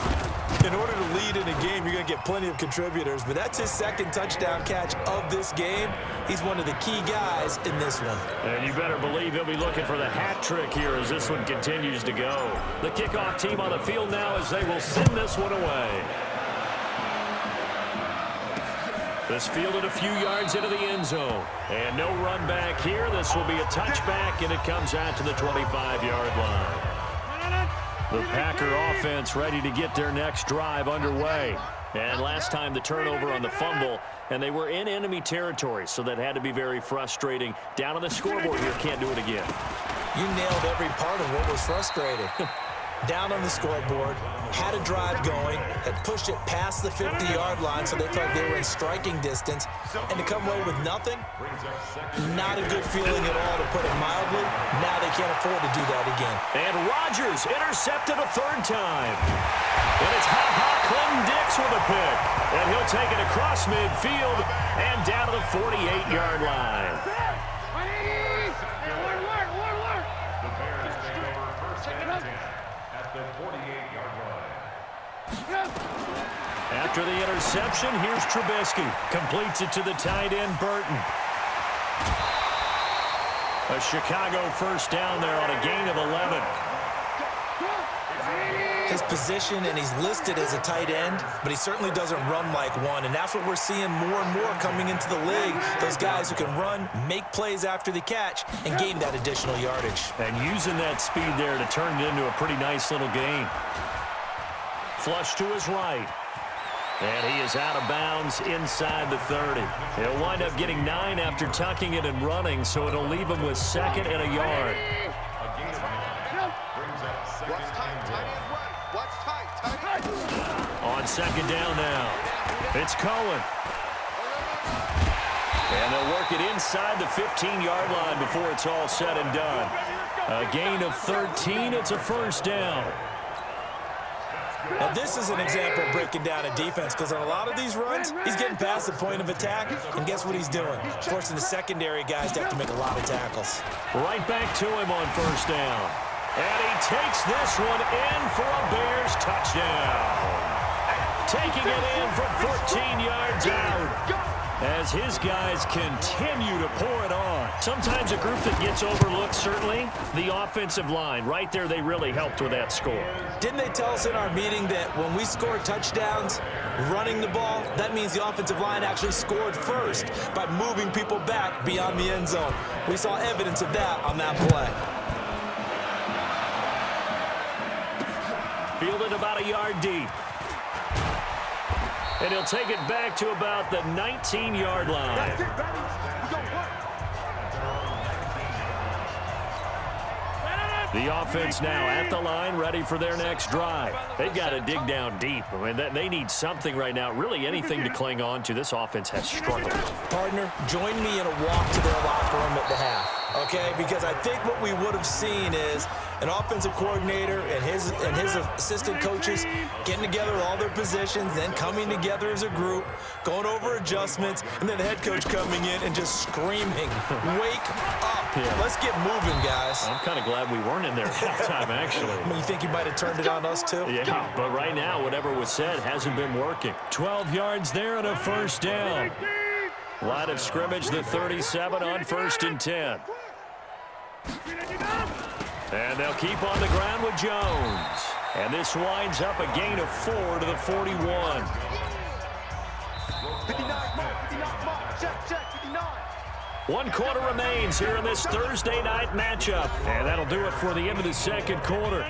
In order to lead in a game, you're going to get plenty of contributors, but that's his 2nd touchdown catch of this game. He's one of the key guys in this one. And you better believe he'll be looking for the hat trick here as this one continues to go. The kickoff team on the field now as they will send this one away. This fielded a few yards into the end zone. And no run back here. This will be a touchback, and it comes out to the 25-yard line. The Packer offense ready to get their next drive underway. And last time the turnover on the fumble, and they were in enemy territory, so that had to be very frustrating. Down on the scoreboard here, can't do it again. You nailed every part of what was frustrating. Down on the scoreboard, had a drive going, had pushed it past the 50-yard line, so they felt like they were in striking distance, and to come away with nothing, not a good feeling at all, to put it mildly. Now they can't afford to do that again. And Rodgers intercepted a 3rd time. And it's Clinton Dix with a pick, and he'll take it across midfield and down to the 48-yard line. The Bears take over 1st and 10 at the 48-yard line. After the interception, here's Trubisky. Completes it to the tight end, Burton. A Chicago 1st down there on a gain of 11. His position, and he's listed as a tight end, but he certainly doesn't run like one, and that's what we're seeing more and more coming into the league. Those guys who can run, make plays after the catch, and gain that additional yardage. And using that speed there to turn it into a pretty nice little gain. Flush to his right. And he is out of bounds inside the 30. He'll wind up getting 9 after tucking it and running, so it'll leave him with 2nd and a yard. On 2nd down now, it's Cohen. And they'll work it inside the 15-yard line before it's all said and done. A gain of 13, it's a 1st down. Now, this is an example of breaking down a defense, because on a lot of these runs, he's getting past the point of attack, and guess what he's doing? Forcing the secondary guys to have to make a lot of tackles. Right back to him on 1st down. And he takes this one in for a Bears touchdown. Taking it in from 14 yards out. as his guys continue to pour it on. Sometimes a group that gets overlooked, certainly, the offensive line. Right there, they really helped with that score. Didn't they tell us in our meeting that when we score touchdowns running the ball, that means the offensive line actually scored first by moving people back beyond the end zone? We saw evidence of that on that play. Fielded about a yard deep. And he'll take it back to about the 19-yard line. That's it, baby. We gonna work. The offense now at the line, ready for their next drive. They've got to dig down deep. I mean, they need something right now, really anything to cling on to. This offense has struggled. Partner, join me in a walk to their locker room at the half, okay? Because I think what we would have seen is an offensive coordinator and his assistant coaches getting together all their positions, then coming together as a group, going over adjustments, and then the head coach coming in and just screaming, "Wake up. Yeah. Let's get moving, guys." I'm kind of glad we weren't in there at halftime, actually. I mean, you think you might have turned it on us, too? Yeah, but right now, whatever was said hasn't been working. 12 yards there and a first down. Line of scrimmage, the 37 on 1st and 10. And they'll keep on the ground with Jones. And this winds up a gain of 4 to the 41. 59, mark, check, 59. 1 quarter remains here in this Thursday night matchup. And that'll do it for the end of the second quarter.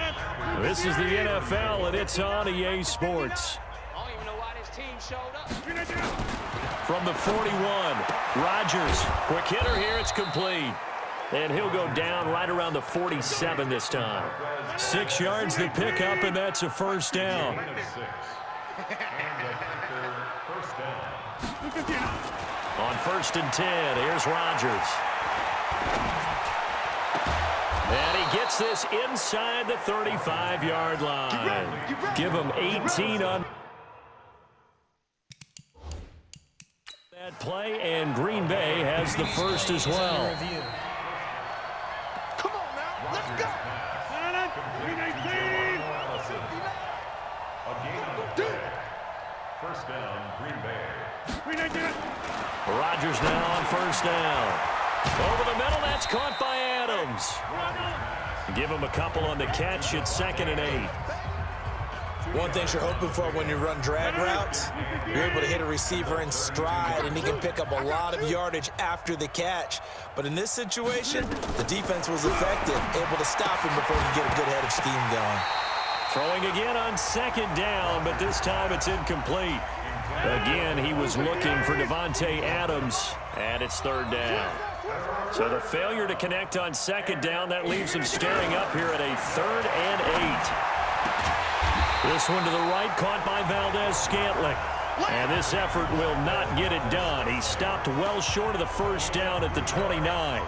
This is the NFL, and it's on EA Sports. I don't even know why this team showed up. From the 41, Rodgers. Quick hitter here, it's complete. And he'll go down right around the 47 this time. 6 yards the pickup, and that's a first down. On 1st and 10, here's Rodgers. And he gets this inside the 35-yard line. Give him 18 on that play, and Green Bay has the first as well. Come on now, let's go. First down, Green Bay. Rodgers now on first down. Over the middle, that's caught by Adams. Give him a couple on the catch. It's 2nd and 8. One thing you're hoping for when you run drag routes, you're able to hit a receiver in stride, and he can pick up a lot of yardage after the catch. But in this situation, the defense was effective, able to stop him before he get a good head of steam going. Throwing again on 2nd down, but this time it's incomplete. Again, he was looking for Devontae Adams, and it's 3rd down. So the failure to connect on 2nd down, that leaves him staring up here at a 3rd and 8. This one to the right, caught by Valdez-Scantling. And this effort will not get it done. He stopped well short of the first down at the 29.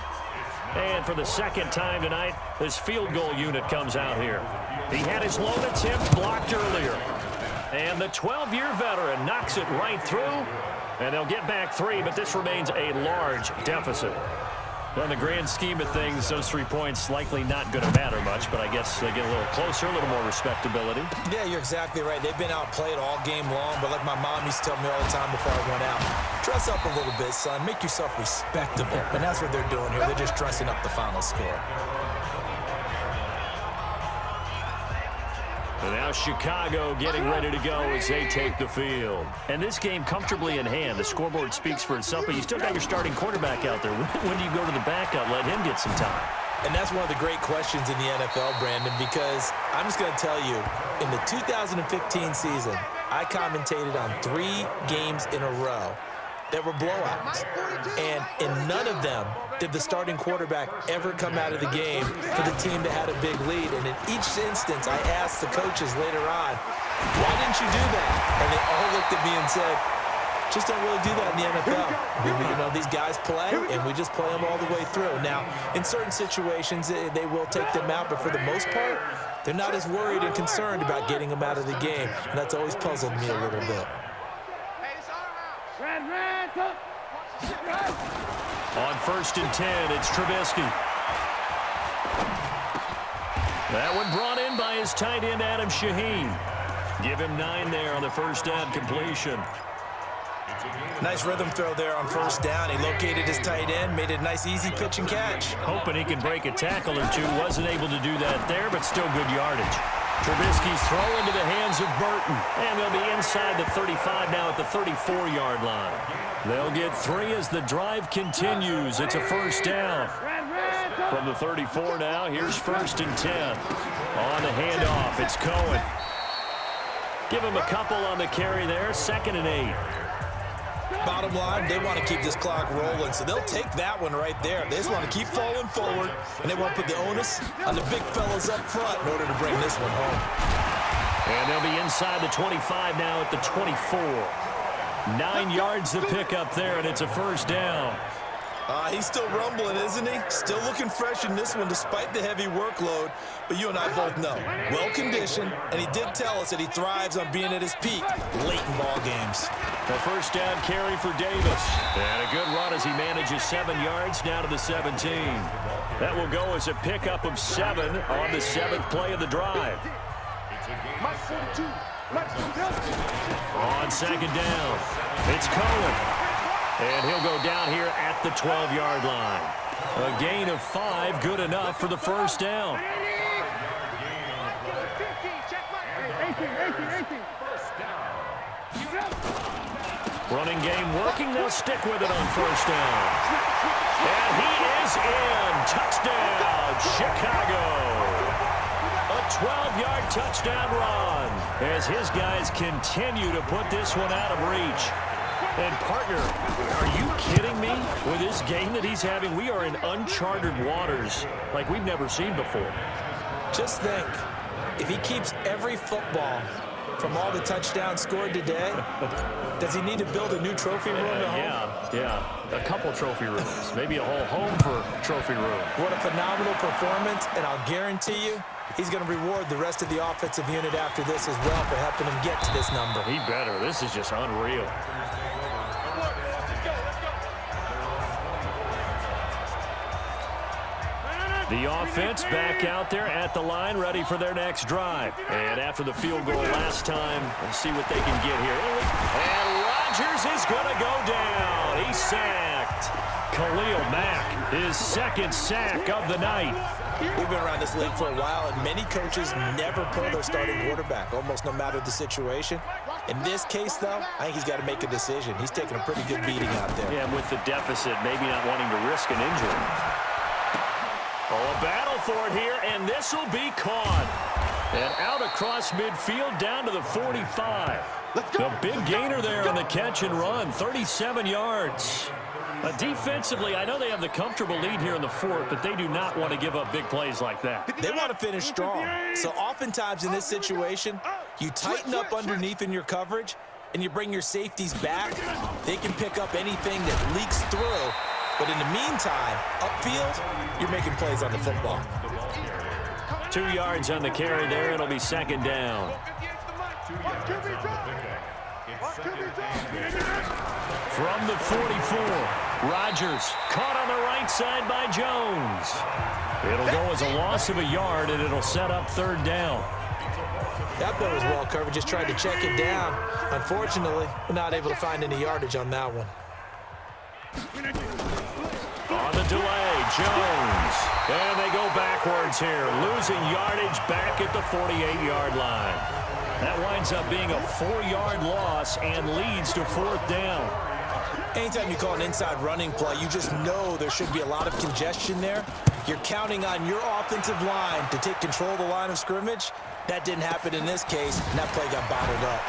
And for the second time tonight, this field goal unit comes out here. He had his lone attempt blocked earlier. And the 12-year veteran knocks it right through. And they'll get back 3, but this remains a large deficit. Well, in the grand scheme of things, those 3 points likely not going to matter much, but I guess they get a little closer, a little more respectability. Yeah, you're exactly right. They've been outplayed all game long, but like my mom used to tell me all the time before I went out, dress up a little bit, son. Make yourself respectable. And that's what they're doing here. They're just dressing up the final score. And now Chicago getting ready to go as they take the field. And this game comfortably in hand. The scoreboard speaks for itself, but you still got your starting quarterback out there. When do you go to the backup, let him get some time? And that's one of the great questions in the NFL, Brandon, because I'm just going to tell you, in the 2015 season, I commentated on 3 games in a row that were blowouts. And in none of them did the starting quarterback ever come out of the game for the team that had a big lead. And in each instance, I asked the coaches later on, why didn't you do that? And they all looked at me and said, just don't really do that in the NFL. You know, these guys play, and we just play them all the way through. Now, in certain situations, they will take them out, but for the most part, they're not as worried and concerned about getting them out of the game. And that's always puzzled me a little bit. On 1st and 10, it's Trubisky. That one brought in by his tight end, Adam Shaheen. Give him 9 there on the first down completion. Nice rhythm throw there on first down. He located his tight end, made it a nice easy pitch and catch. Hoping he can break a tackle or two. Wasn't able to do that there, but still good yardage. Trubisky's throw into the hands of Burton. And they'll be inside the 35 now at the 34-yard line. They'll get 3 as the drive continues. It's a first down. From the 34 now, here's 1st and 10. On the handoff, it's Cohen. Give him a couple on the carry there. 2nd and 8. Bottom line, they want to keep this clock rolling, so they'll take that one right there. They just want to keep falling forward, and they want to put the onus on the big fellas up front in order to bring this one home. And they'll be inside the 25 now at the 24. 9 yards to pick up there, and it's a first down. He's still rumbling, isn't he? Still looking fresh in this one despite the heavy workload. But you and I both know, well-conditioned, and he did tell us that he thrives on being at his peak late in ball games. A first down carry for Davis. And a good run as he manages 7 yards down to the 17. That will go as a pickup of 7 on the 7th play of the drive. On 2nd down, it's Cohen. And he'll go down here at the 12-yard line. A gain of 5, good enough for the first down. Running game working, they'll stick with it on first down. And he is in. Touchdown, Chicago. A 12-yard touchdown run as his guys continue to put this one out of reach. And, partner, are you kidding me? With this game that he's having, we are in uncharted waters like we've never seen before. Just think, if he keeps every football from all the touchdowns scored today, does he need to build a new trophy room at home? Yeah. A couple trophy rooms. Maybe a whole home for trophy room. What a phenomenal performance, and I'll guarantee you he's going to reward the rest of the offensive unit after this as well for helping him get to this number. He better. This is just unreal. The offense back out there at the line, ready for their next drive. And after the field goal last time, we'll see what they can get here. And Rodgers is going to go down. He's sacked. Khalil Mack, his 2nd sack of the night. We've been around this league for a while, and many coaches never pull their starting quarterback, almost no matter the situation. In this case, though, I think he's got to make a decision. He's taking a pretty good beating out there. Yeah, with the deficit, maybe not wanting to risk an injury. Oh, a battle for it here, and this will be caught. And out across midfield down to the 45. The big gainer there on the catch and run, 37 yards. Defensively, I know they have the comfortable lead here in the 4th, but they do not want to give up big plays like that. They want to finish strong. So oftentimes in this situation, you tighten up underneath in your coverage, and you bring your safeties back. They can pick up anything that leaks through. But in the meantime, upfield, you're making plays on the football. 2 yards on the carry there. It'll be 2nd down. From the 44, Rodgers caught on the right side by Jones. It'll go as a loss of a yard, and it'll set up 3rd down. That play was well covered, just tried to check it down. Unfortunately, we're not able to find any yardage on that one. On the delay, Jones. And they go backwards here, losing yardage back at the 48-yard line. That winds up being a 4-yard loss and leads to 4th down. Anytime you call an inside running play, you just know there should be a lot of congestion there. You're counting on your offensive line to take control of the line of scrimmage. That didn't happen in this case, and that play got bottled up.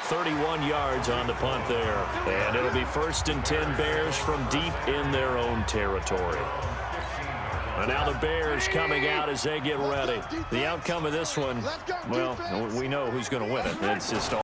31 yards on the punt there. And it'll be 1st and 10 Bears from deep in their own territory. And now the Bears coming out as they get ready. The outcome of this one, well, we know who's going to win it. It's just